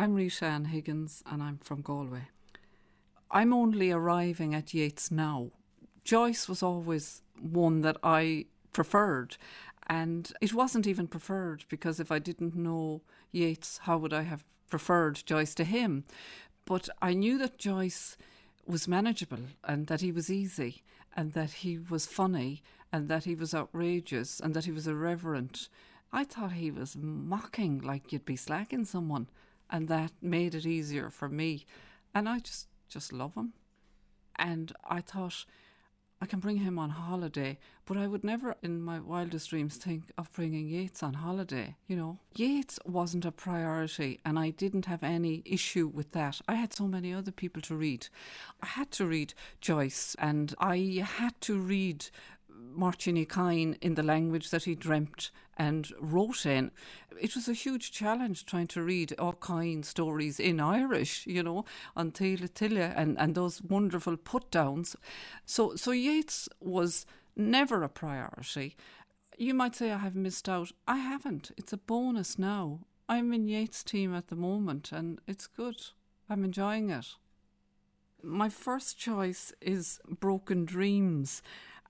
I'm Rita and Higgins and I'm from Galway. I'm only arriving at Yeats now. Joyce was always one that I preferred, and it wasn't even preferred because if I didn't know Yeats, how would I have preferred Joyce to him? But I knew that Joyce was manageable and that he was easy and that he was funny and that he was outrageous and that he was irreverent. I thought he was mocking like you'd be slacking someone, and that made it easier for me. And I just love him. And I thought I can bring him on holiday, but I would never in my wildest dreams think of bringing Yeats on holiday, you know. Yeats wasn't a priority and I didn't have any issue with that. I had so many other people to read. I had to read Joyce and I had to read Martin Kine in the language that he dreamt and wrote in. It was a huge challenge trying to read Kine stories in Irish, you know, on Tila Tila and those wonderful put-downs. So Yeats was never a priority. You might say I have missed out. I haven't. It's a bonus now. I'm in Yeats' team at the moment and it's good. I'm enjoying it. My first choice is Broken Dreams.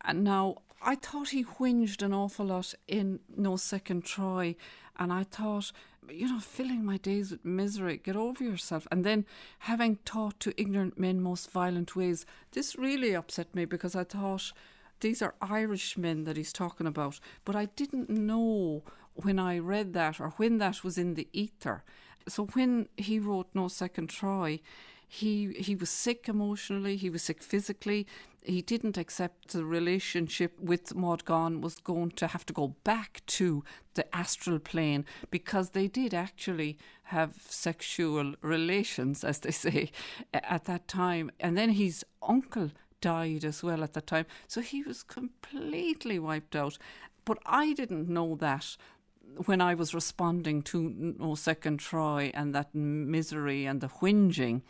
And now, I thought he whinged an awful lot in No Second Try. And I thought, you know, filling my days with misery, get over yourself. And then having taught to ignorant men most violent ways, this really upset me because I thought these are Irish men that he's talking about. But I didn't know when I read that or when that was in the ether. So when he wrote No Second Try, he was sick emotionally, he was sick physically. He didn't accept the relationship with Maud Gonne was going to have to go back to the astral plane because they did actually have sexual relations, as they say, at that time. And then his uncle died as well at that time. So he was completely wiped out. But I didn't know that when I was responding to No Second Try and that misery and the whinging.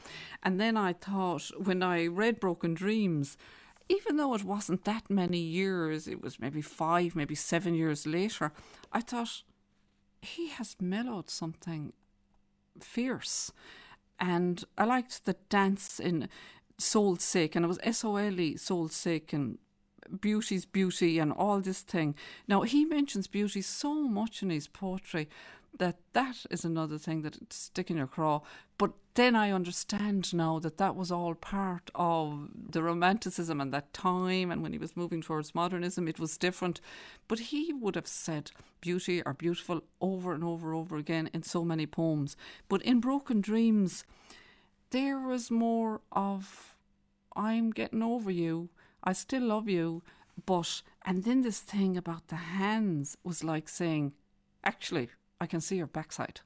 And then I thought, when I read Broken Dreams, even though it wasn't that many years, it was maybe 5, maybe 7 years later, I thought, he has mellowed something fierce. And I liked the dance in Soul's Sake, and it was S-O-L-E, Soul's Sake, and beauty's beauty and all this thing. Now, he mentions beauty so much in his poetry that is another thing that it's sticking your craw. But then I understand now that was all part of the romanticism and that time, and when he was moving towards modernism, it was different. But he would have said beauty or beautiful over and over again in so many poems. But in Broken Dreams, there was more of, I'm getting over you, I still love you, but, and then this thing about the hands was like saying, actually, I can see your backside.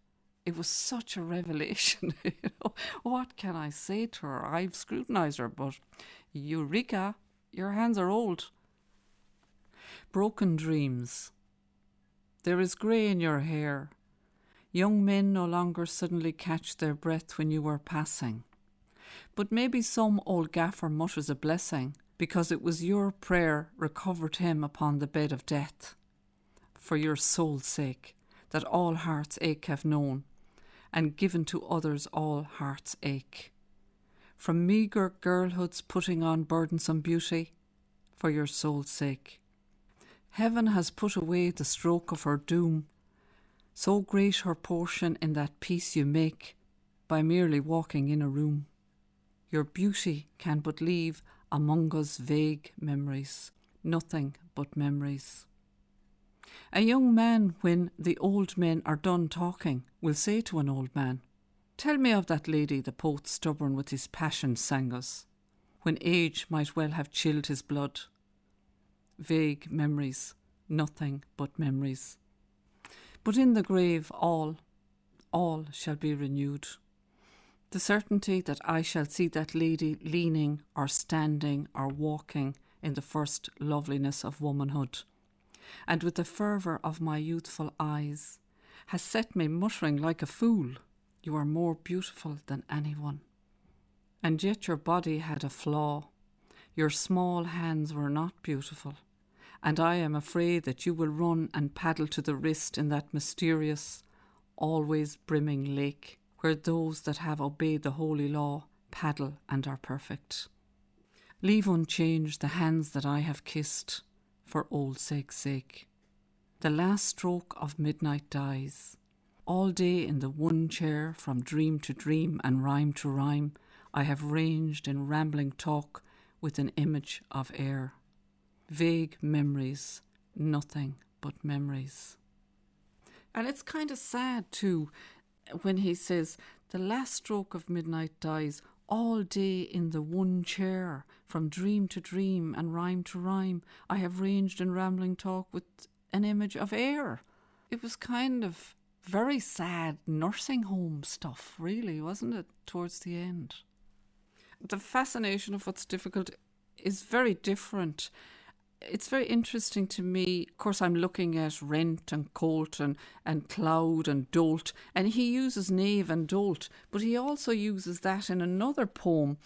It was such a revelation. You know, what can I say to her? I've scrutinised her, but Eureka, your hands are old. Broken Dreams. There is grey in your hair. Young men no longer suddenly catch their breath when you are passing. But maybe some old gaffer mutters a blessing, because it was your prayer recovered him upon the bed of death. For your soul's sake, that all hearts ache have known, and given to others all hearts ache. From meagre girlhood's putting on burdensome beauty, for your soul's sake. Heaven has put away the stroke of her doom, so great her portion in that peace you make, by merely walking in a room. Your beauty can but leave among us vague memories, nothing but memories. A young man, when the old men are done talking, will say to an old man, tell me of that lady the poet stubborn with his passion sang us, when age might well have chilled his blood. Vague memories, nothing but memories. But in the grave all shall be renewed. The certainty that I shall see that lady leaning or standing or walking in the first loveliness of womanhood, and with the fervour of my youthful eyes, has set me muttering like a fool, you are more beautiful than anyone. And yet your body had a flaw, your small hands were not beautiful, and I am afraid that you will run and paddle to the wrist in that mysterious, always brimming lake where those that have obeyed the holy law paddle and are perfect. Leave unchanged the hands that I have kissed, for old sake's sake. The last stroke of midnight dies. All day in the one chair, from dream to dream and rhyme to rhyme, I have ranged in rambling talk with an image of air. Vague memories, nothing but memories. And it's kind of sad too when he says, the last stroke of midnight dies, all day in the one chair, from dream to dream and rhyme to rhyme, I have ranged in rambling talk with an image of air. It was kind of very sad nursing home stuff, really, wasn't it, towards the end? The fascination of what's difficult is very different. It's very interesting to me. Of course, I'm looking at Rent and Colt and Cloud and Dolt, and he uses knave and dolt, but he also uses that in another poem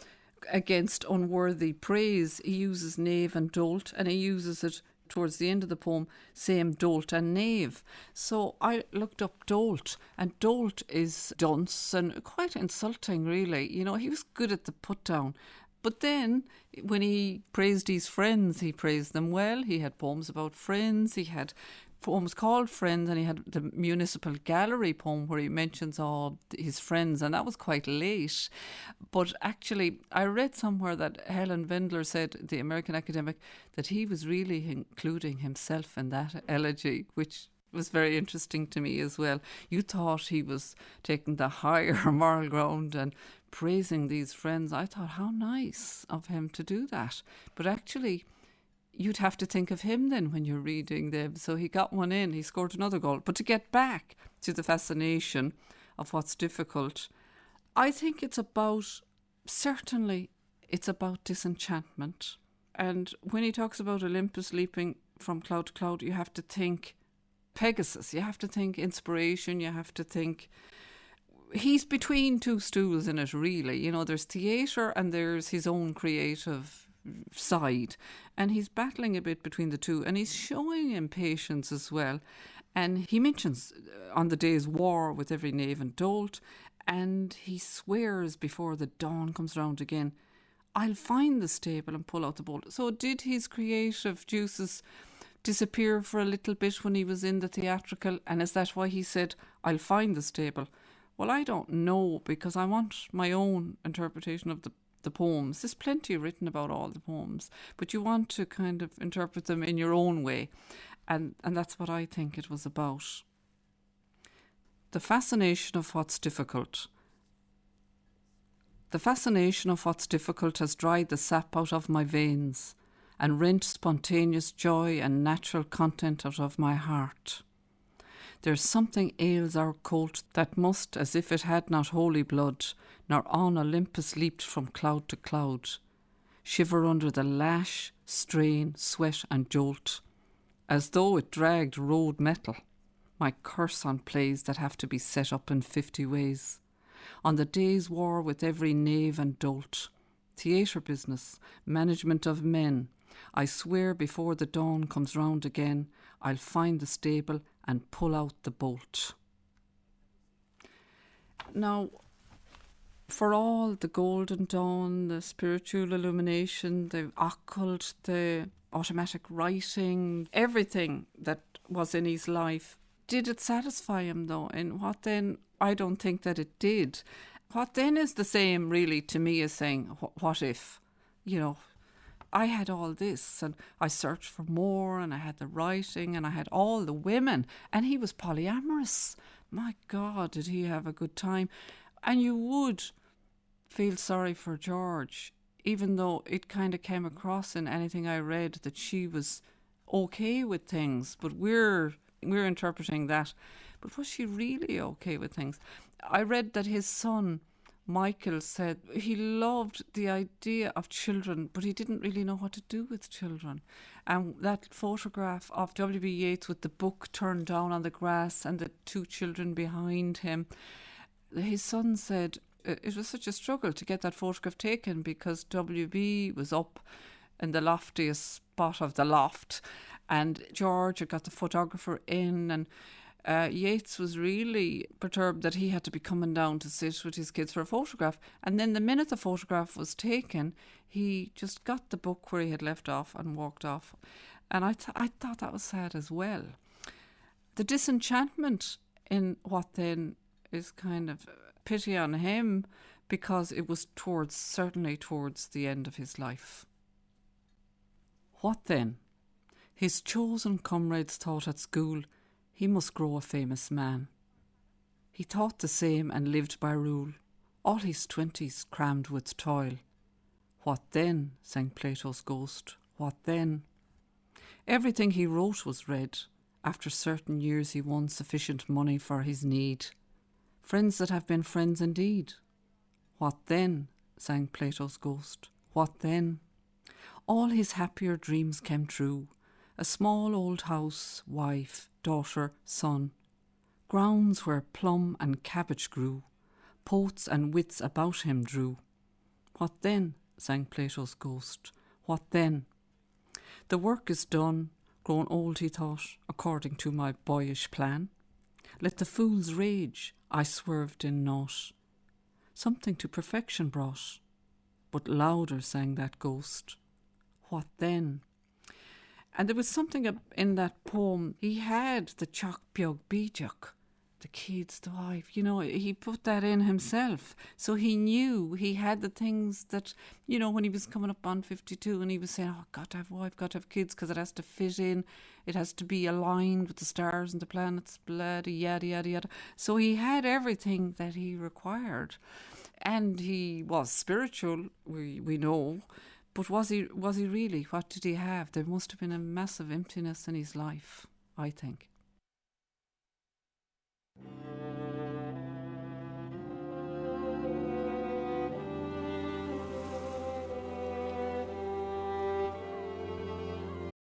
against unworthy praise. He uses knave and dolt, and he uses it towards the end of the poem, same dolt and knave. So I looked up dolt, and dolt is dunce and quite insulting, really. You know, he was good at the put down. But then, when he praised his friends, he praised them well. He had poems about friends. He had poems called Friends, and he had the Municipal Gallery poem where he mentions all his friends, and that was quite late. But actually, I read somewhere that Helen Wendler said, the American academic, that he was really including himself in that elegy, which was very interesting to me as well. You thought he was taking the higher moral ground and praising these friends. I thought, how nice of him to do that. But actually, you'd have to think of him then when you're reading them. So he got one in, he scored another goal. But to get back to the fascination of what's difficult, I think it's about, certainly, it's about disenchantment. And when he talks about Olympus leaping from cloud to cloud, you have to think Pegasus, you have to think inspiration, you have to think he's between two stools in it, really. You know, there's theatre and there's his own creative side, and he's battling a bit between the two, and he's showing impatience as well. And he mentions on the day's war with every knave and dolt, and he swears before the dawn comes round again, I'll find the stable and pull out the bolt. So did his creative juices disappear for a little bit when he was in the theatrical, and is that why he said, I'll find the stable? Well, I don't know, because I want my own interpretation of the poems. There's plenty written about all the poems, but you want to kind of interpret them in your own way, and that's what I think it was about. The fascination of what's difficult. The fascination of what's difficult has dried the sap out of my veins and rent spontaneous joy and natural content out of my heart. There's something ails our colt that must, as if it had not holy blood, nor on Olympus leaped from cloud to cloud, shiver under the lash, strain, sweat and jolt, as though it dragged road metal. My curse on plays that have to be set up in 50 ways. On the day's war with every knave and dolt, theatre business, management of men, I swear before the dawn comes round again, I'll find the stable and pull out the bolt. Now, for all the golden dawn, the spiritual illumination, the occult, the automatic writing, everything that was in his life, did it satisfy him though? And what then? I don't think that it did. What then is the same really to me as saying, what if? You know, I had all this and I searched for more and I had the writing and I had all the women and he was polyamorous. My God, did he have a good time? And you would feel sorry for George, even though it kind of came across in anything I read that she was okay with things, but we're interpreting that. But was she really okay with things? I read that his son Michael said he loved the idea of children, but he didn't really know what to do with children. And that photograph of W.B. Yeats with the book turned down on the grass and the two children behind him, his son said it was such a struggle to get that photograph taken because W.B. was up in the loftiest spot of the loft and George had got the photographer in, and Yeats was really perturbed that he had to be coming down to sit with his kids for a photograph. And then the minute the photograph was taken, he just got the book where he had left off and walked off. And I thought that was sad as well. The disenchantment in what then is kind of pity on him, because it was certainly towards the end of his life. What then? His chosen comrades thought at school he must grow a famous man. He thought the same and lived by rule, all his 20s crammed with toil. What then, sang Plato's ghost, what then? Everything he wrote was read. After certain years he won sufficient money for his need. Friends that have been friends indeed. What then, sang Plato's ghost, what then? All his happier dreams came true. A small old house, wife, daughter, son. Grounds where plum and cabbage grew. Poets and wits about him drew. What then, sang Plato's ghost, what then? The work is done, grown old he thought, according to my boyish plan. Let the fools rage, I swerved in naught. Something to perfection brought. But louder sang that ghost, what then? And there was something in that poem. He had the Choc Beag Beajock, the kids, the wife, he put that in himself. So he knew he had the things that, when he was coming up on 52 and he was saying, oh, I've got to have a wife, got to have kids, because it has to fit in. It has to be aligned with the stars and the planets, bloody yada, yada, yada. So he had everything that he required. And he was spiritual, we know. But was he really? What did he have? There must have been a massive emptiness in his life, I think.